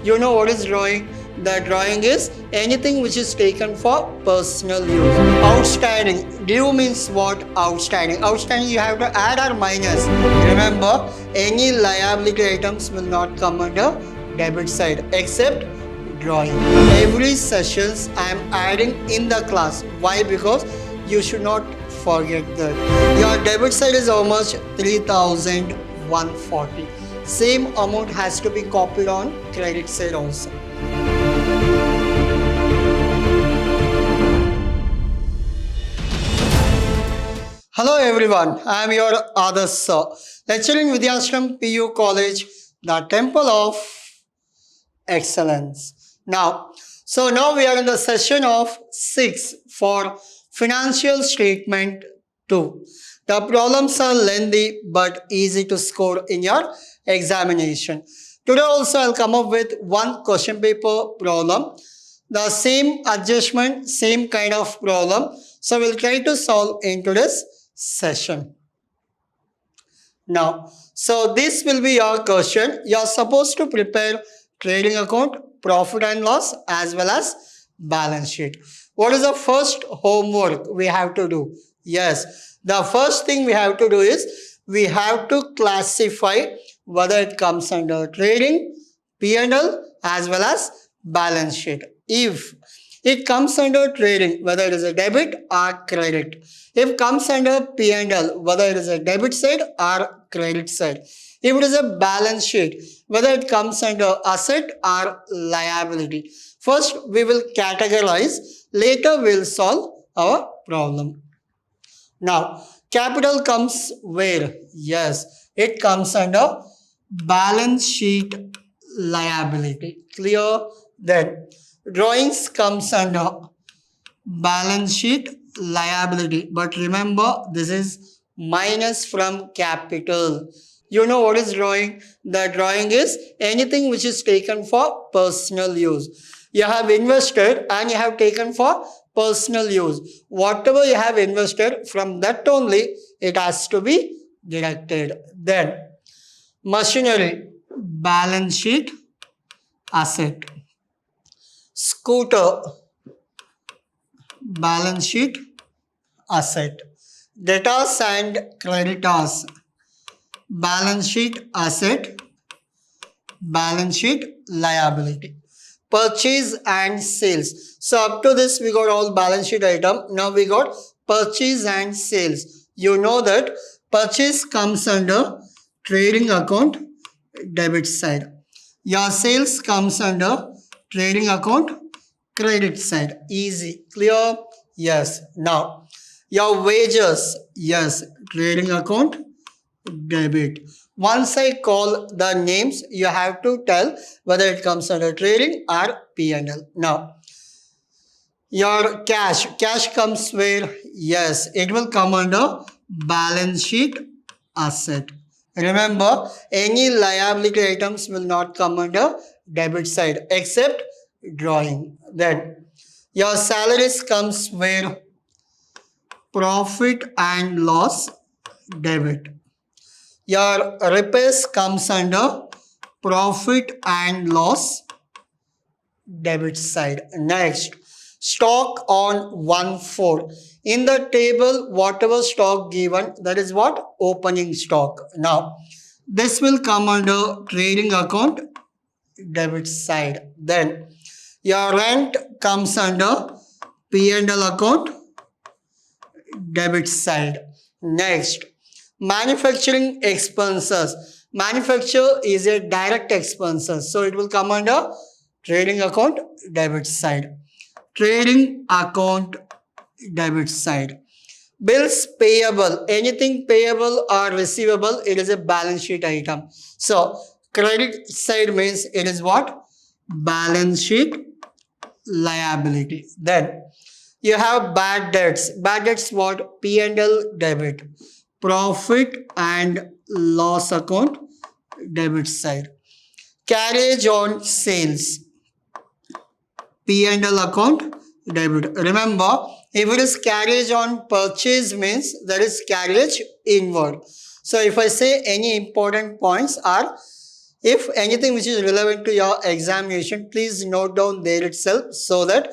You know what is drawing? The drawing is anything which is taken for personal use. Outstanding. Due means what? Outstanding. Outstanding, you have to add or minus. Remember, any liability items will not come under debit side except drawing. Every sessions I am adding in the class. Why? Because you should not forget that. Your debit side is how much? 3,140. Same amount has to be copied on credit side also. Hello everyone, I am your Adarsh sir, lecturing Vidhyaashram PU College, the Temple of Excellence. Now we are in the session of 6 for Financial Statement 2. The problems are lengthy but easy to score in your examination. Today also I'll come up with one question paper problem. The same adjustment, same kind of problem. So we'll try to solve in today's session. Now, so this will be your question. You are supposed to prepare trading account, profit and loss as well as balance sheet. What is the first homework we have to do? Yes, the first thing we have to do is we have to classify whether it comes under trading, P&L as well as balance sheet. If it comes under trading, whether it is a debit or credit. If it comes under P&L, whether it is a debit side or credit side. If it is a balance sheet, whether it comes under asset or liability. First, we will categorize. Later, we will solve our problem. Now, capital comes where? Yes, it comes under balance sheet liability. Clear? Then, drawings comes under balance sheet liability. But remember, this is minus from capital. You know what is drawing? The drawing is anything which is taken for personal use. You have invested and you have taken for personal use. Whatever you have invested, from that only it has to be deducted. Then machinery, balance sheet asset. Scooter, balance sheet asset. Debtors and creditors, balance sheet asset, balance sheet liability. Purchase and sales. So up to this we got all balance sheet item. Now we got purchase and sales. You know that purchase comes under trading account debit side. Your sales comes under trading account credit side. Easy. Clear? Yes. Now your wages. Yes. Trading account debit. Once I call the names, you have to tell whether it comes under trading or P&L. Now, your cash. Cash comes where? Yes, it will come under balance sheet asset. Remember, any liability items will not come under debit side except drawing. Then, your salaries comes where? Profit and loss debit. Your repairs comes under profit and loss debit side. Next, stock on 1/4. In the table, whatever stock given, that is what? Opening stock. Now, this will come under trading account debit side. Then, your rent comes under P&L account debit side. Next, manufacturing expenses. Manufacture is a direct expenses. So it will come under trading account debit side. Trading account debit side. Bills payable. Anything payable or receivable, it is a balance sheet item. So credit side means it is what? Balance sheet liability. Then you have bad debts. Bad debts what? P&L debit. Profit and loss account debit side. Carriage on sales, P&L account debit. Remember, if it is carriage on purchase means that is carriage inward. So if I say any important points are If anything which is relevant to your examination, please note down there itself, so that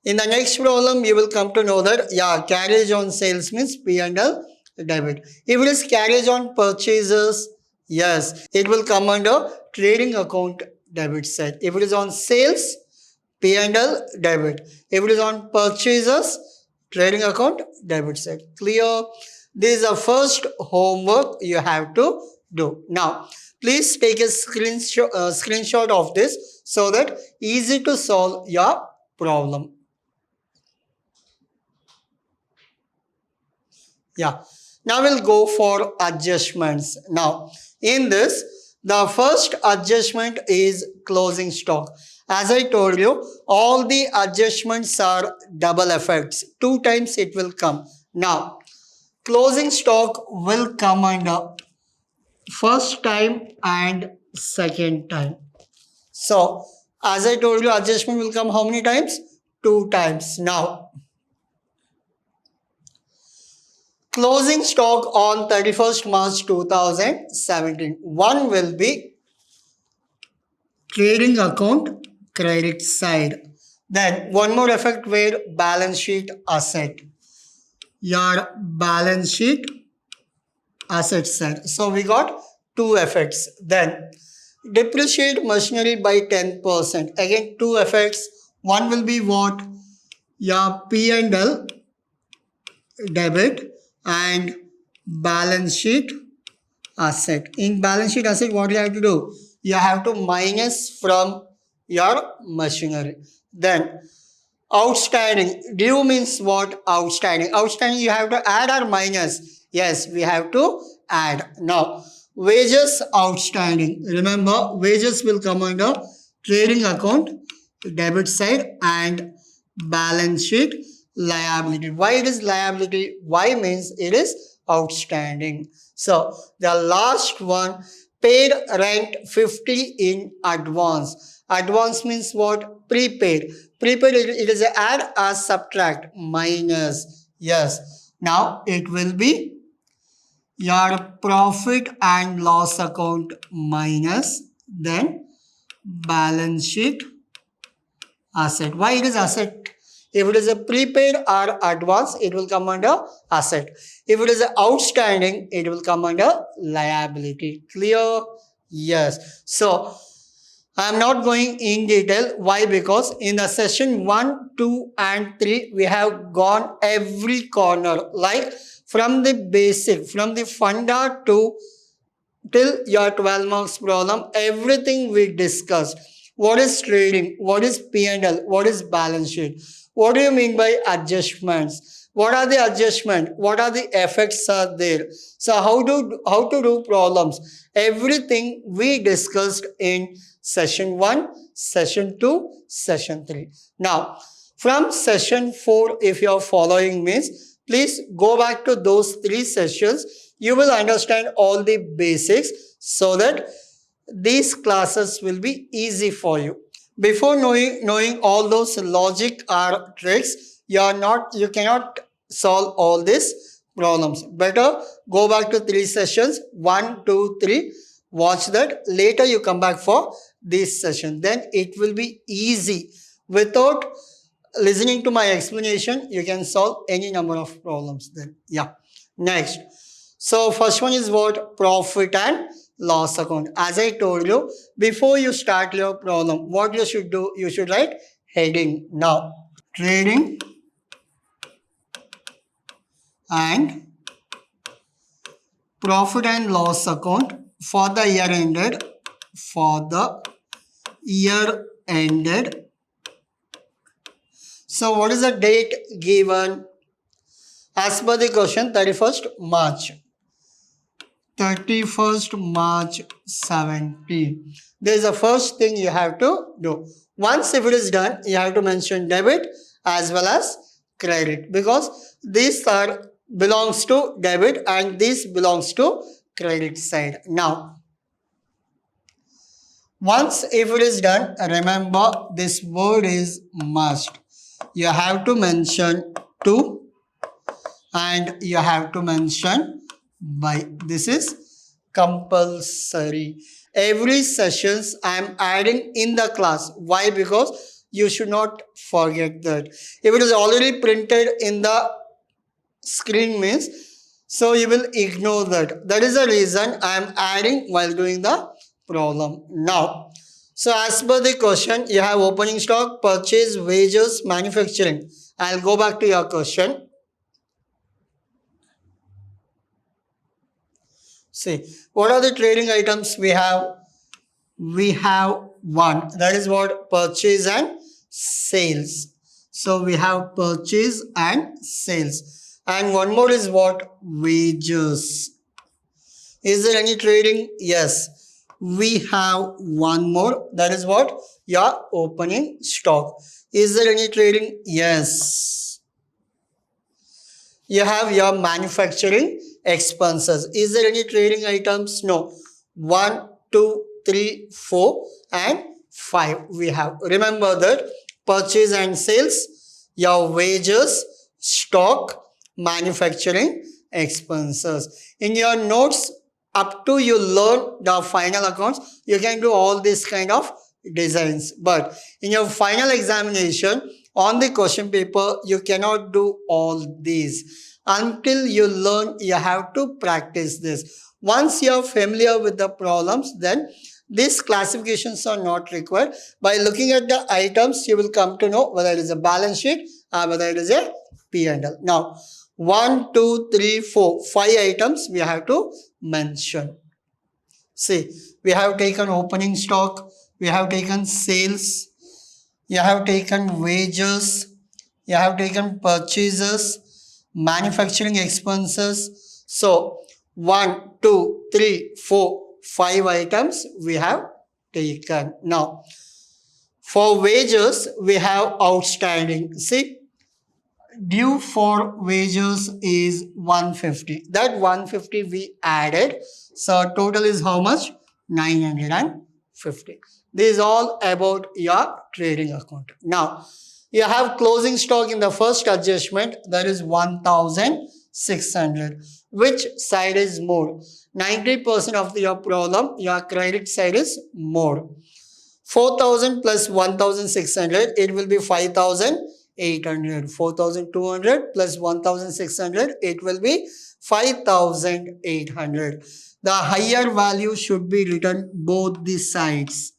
in the next problem you will come to know that, yeah, carriage on sales means P&L debit. If it is carriage on purchases, yes, it will come under trading account debit side. If it is on sales, P&L debit. If it is on purchases, trading account debit side. Clear? This is the first homework you have to do. Now, please take a screenshot of this, so that easy to solve your problem. Yeah. Now we'll go for adjustments. Now, in this, the first adjustment is closing stock. As I told you, all the adjustments are double effects. 2 times it will come. Now, closing stock will come under first time and second time. So, as I told you, adjustment will come how many times? 2 times. Now, closing stock on 31st March 2017. One will be trading account credit side. Then one more effect where balance sheet asset. Your balance sheet asset side. So we got 2 effects. Then depreciate machinery by 10%. Again 2 effects. One will be what? Your P&L debit and balance sheet asset. In balance sheet asset, what you have to do? You have to minus from your machinery. Then outstanding. Due means what? Outstanding. Outstanding you have to add or minus? Yes, we have to add. Now, wages outstanding. Remember, wages will come under trading account debit side and balance sheet liability. Why it is liability? Why means it is outstanding. So the last one, paid rent 50 in advance. Advance means what? Prepaid. Prepaid, it is a add or subtract, minus. Yes. Now it will be your profit and loss account minus, then balance sheet asset. Why it is asset? If it is a prepaid or advance, it will come under asset. If it is outstanding, it will come under liability. Clear? Yes. So, I am not going in detail. Why? Because in the session 1, 2 and 3, we have gone every corner. Like from the basic, from the funda to till your 12 marks problem, everything we discussed. What is trading? What is P&L? What is balance sheet? What do you mean by adjustments? What are the adjustments? What are the effects are there? So how to do problems? Everything we discussed in session 1, session 2, session 3. Now, from session 4, if you are following me, please go back to those 3 sessions. You will understand all the basics, so that these classes will be easy for you. Before knowing all those logic or tricks, you cannot solve all these problems. Better go back to 3 sessions, 1, 2, 3. Watch that. Later you come back for this session. Then it will be easy. Without listening to my explanation, you can solve any number of problems then. Yeah. Next. So first one is what? Profit and loss account. As I told you, before you start your problem, what you should do? You should write heading. Now, trading and profit and loss account for the year ended. For the year ended. So what is the date given? As per the question, 31st March. 31st March 17. This is the first thing you have to do. Once if it is done, you have to mention debit as well as credit, because these are belongs to debit and this belongs to credit side. Now, once if it is done, remember this word is must. You have to mention to and you have to mention by. This is compulsory. every sessions I am adding in the class. Why? Because you should not forget that. If it is already printed in the screen means, so you will ignore that. That is the reason I am adding while doing the problem. Now, so as per the question, you have opening stock, purchase, wages, manufacturing. I'll go back to your question. See, what are the trading items we have? We have one, that is what? Purchase and sales. So we have purchase and sales. And one more is what? Wages. Is there any trading? Yes. We have one more, that is what? Your opening stock. Is there any trading? Yes. You have your manufacturing expenses. Is there any trading items? No. 1, 2, 3, 4 and 5 we have. Remember that purchase and sales, your wages, stock, manufacturing expenses. In your notes, up to you learn the final accounts, you can do all these kind of designs. But in your final examination, on the question paper, you cannot do all these. Until you learn, you have to practice this. Once you are familiar with the problems, then these classifications are not required. By looking at the items, you will come to know whether it is a balance sheet or whether it is a P&L. Now, 1, 2, 3, 4, 5 items we have to mention. See, we have taken opening stock, we have taken sales, you have taken wages, you have taken purchases, manufacturing expenses. So, 1, 2, 3, 4, 5 items we have taken. Now, for wages, we have outstanding. See, due for wages is 150. That 150 we added. So, total is how much? 950. This is all about your trading account. Now, you have closing stock in the first adjustment, that is 1600. Which side is more? 90% of your problem, your credit side is more. 4000 plus 1600, it will be 5800. 4200 plus 1600, it will be 5800. The higher value should be written both the sides.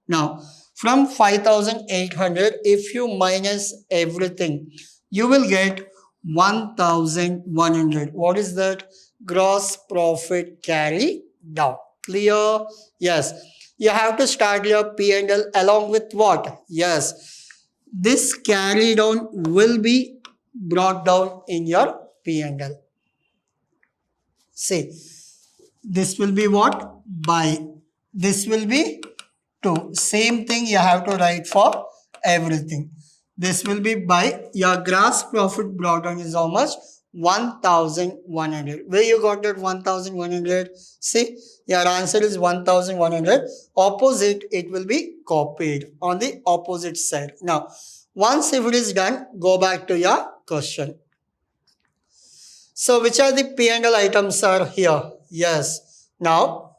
Now, from 5800, if you minus everything, you will get 1100. What is that? Gross profit carry down. Clear? Yes. You have to start your P&L along with what? Yes. This carry down will be brought down in your P&L. See, this will be what? By. This will be 2. Same thing you have to write for everything. This will be by. Your gross profit brought down is how much? 1100. Where you got that 1100? See, your answer is 1100. Opposite, it will be copied on the opposite side. Now, once if it is done, go back to your question. So, which are the P&L items are here? Yes. Now,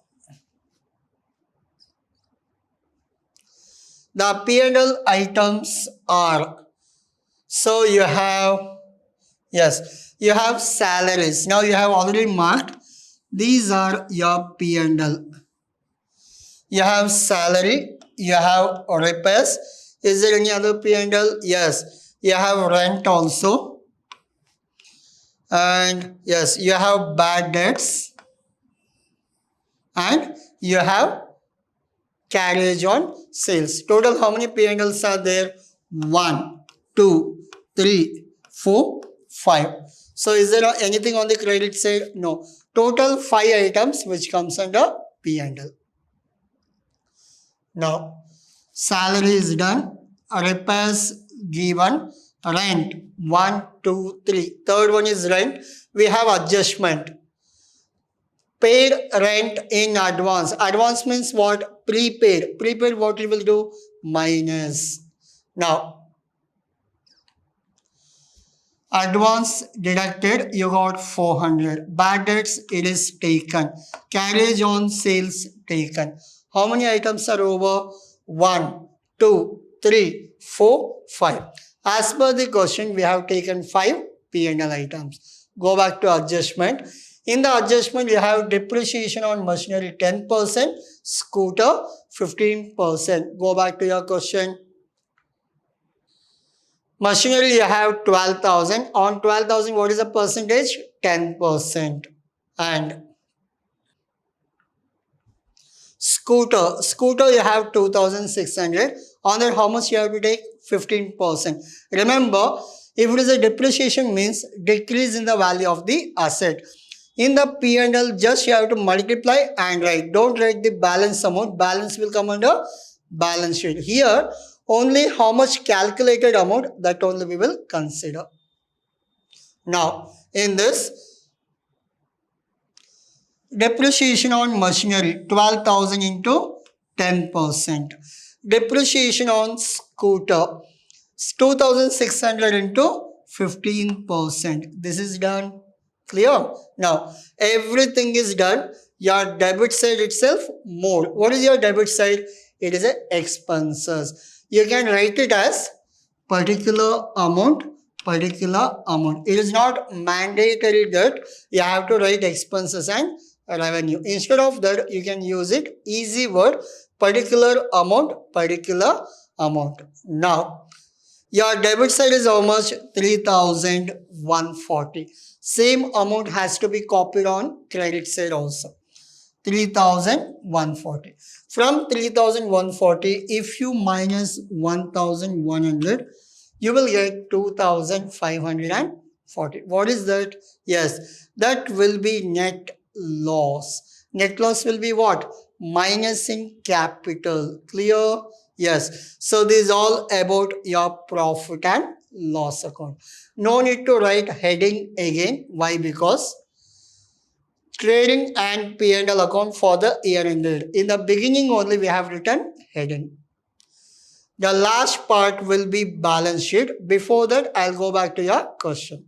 the P&L items are, so you have, yes, you have salaries. Now you have already marked. These are your P&L. You have salary, you have repairs. Is there any other P&L? Yes. You have rent also. And yes, you have bad debts. And you have carriage on sales. Total how many P&Ls are there? 1, 2, 3, 4, 5. So is there anything on the credit side? No. Total 5 items which comes under P&L. Now, salary is done. Repairs given. Rent 1, 2, 3. Third one is rent. We have adjustment. Paid rent in advance. Advance means what? Prepaid. Prepaid, what you will do? Minus. Now, advance deducted, you got 400. Bad debts, it is taken. Carriage on sales taken. How many items are over? 1, 2, 3, 4, 5. As per the question, we have taken 5 P&L items. Go back to adjustment. In the adjustment, you have depreciation on machinery 10%, scooter 15%. Go back to your question. Machinery, you have 12,000. On 12,000, what is the percentage? 10%. And scooter, you have 2,600. On that, how much you have to take? 15%. Remember, if it is a depreciation, means decrease in the value of the asset. In the P&L, just you have to multiply and write. Don't write the balance amount. Balance will come under balance sheet. Here, only how much calculated amount, that only we will consider. Now, in this, depreciation on machinery, 12,000 into 10%. Depreciation on scooter, 2,600 into 15%. This is done. Clear? Now, everything is done. Your debit side itself more. What is your debit side? It is a expenses. You can write it as particular amount. It is not mandatory that you have to write expenses and revenue. Instead of that, you can use it easy word, particular amount. Now, your debit side is how much? 3,140. Same amount has to be copied on credit side also. 3,140. From 3,140, if you minus 1,100, you will get 2,540. What is that? Yes, that will be net loss. Net loss will be what? Minusing capital. Clear? Yes. So this is all about your profit and loss account. No need to write heading again. Why? Because trading and P&L account for the year ended. In the beginning only we have written heading. The last part will be balance sheet. Before that, I'll go back to your question.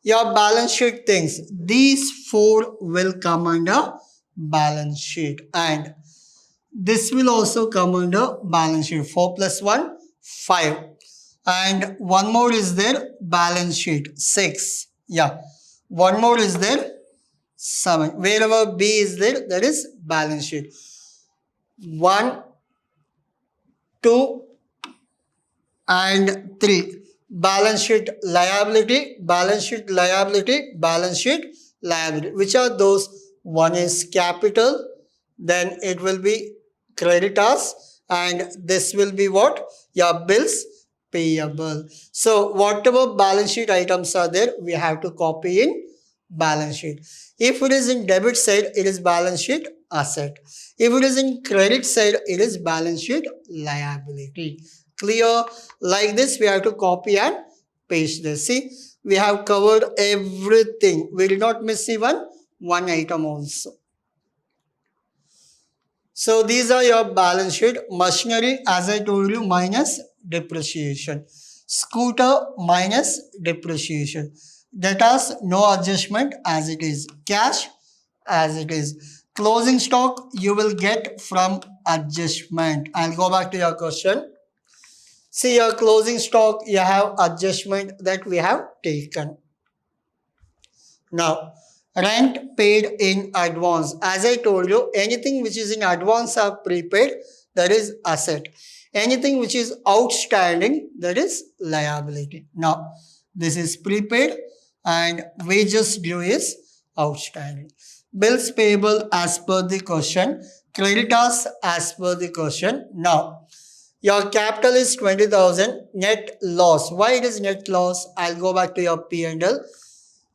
Your balance sheet things. These 4 will come under balance sheet. And this will also come under balance sheet. 4 plus 1, 5. And one more is there, balance sheet, 6. Yeah. One more is there, 7. Wherever B is there, that is balance sheet. 1, 2, and 3. Balance sheet liability, balance sheet liability, balance sheet liability. Which are those? One is capital, then it will be creditors, and this will be what? Your bills payable. So whatever balance sheet items are there, we have to copy in balance sheet. If it is in debit side, it is balance sheet asset. If it is in credit side, it is balance sheet liability. Clear? Like this, we have to copy and paste this. See, we have covered everything. We did not miss even one item also. So these are your balance sheet. Machinery, as I told you, minus depreciation. Scooter minus depreciation. Debtors, no adjustment as it is. Cash as it is. Closing stock, you will get from adjustment. I'll go back to your question. See, your closing stock, you have adjustment that we have taken. Now, rent paid in advance. As I told you, anything which is in advance or prepaid, that is asset. Anything which is outstanding, that is liability. Now, this is prepaid and wages due is outstanding. Bills payable as per the question. Creditors as per the question. Now, your capital is 20,000. Net loss. Why it is net loss? I'll go back to your P&L.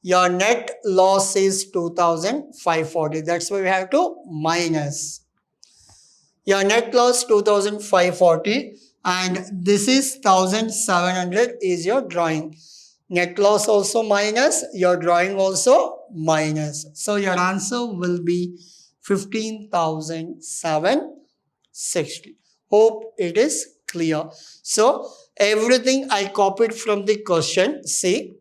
Your net loss is 2,540. That's why we have to minus. Your net loss 2,540 and this is 1,700 is your drawing. Net loss also minus, your drawing also minus. So your answer will be 15,760. Hope it is clear. So everything I copied from the question. See,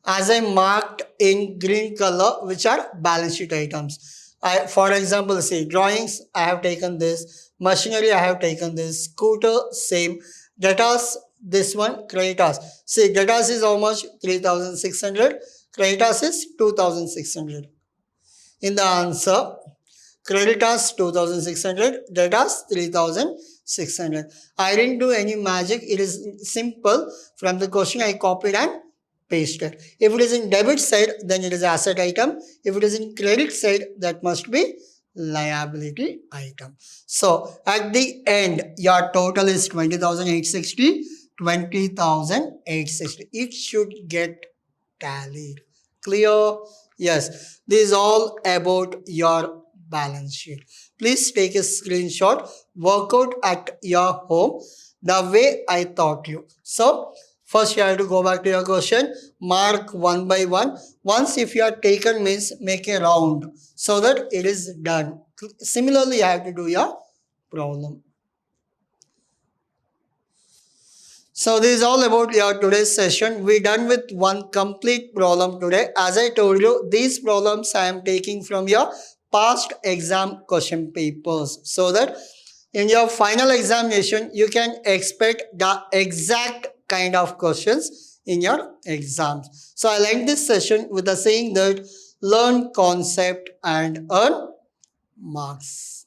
as I marked in green color, which are balance sheet items. For example, see, drawings, I have taken this, machinery, I have taken this, scooter, same, debtors, this one, creditors. See, debtors is how much? 3,600, creditors is 2,600. In the answer, creditors 2,600, debtors 3,600. I didn't do any magic. It is simple. From the question I copied and pasted. If it is in debit side, then it is asset item. If it is in credit side, that must be liability item. So at the end, your total is 20,860, 20,860. It should get tallied. Clear? Yes. This is all about your balance sheet. Please take a screenshot, work out at your home the way I taught you. So first you have to go back to your question, mark one by one. Once if you are taken means make a round so that it is done. Similarly, you have to do your problem. So this is all about your today's session. We're done with one complete problem today. As I told you, these problems I am taking from your past exam question papers so that in your final examination, you can expect the exact kind of questions in your exams. So I'll end this session with the saying that learn concept and earn marks.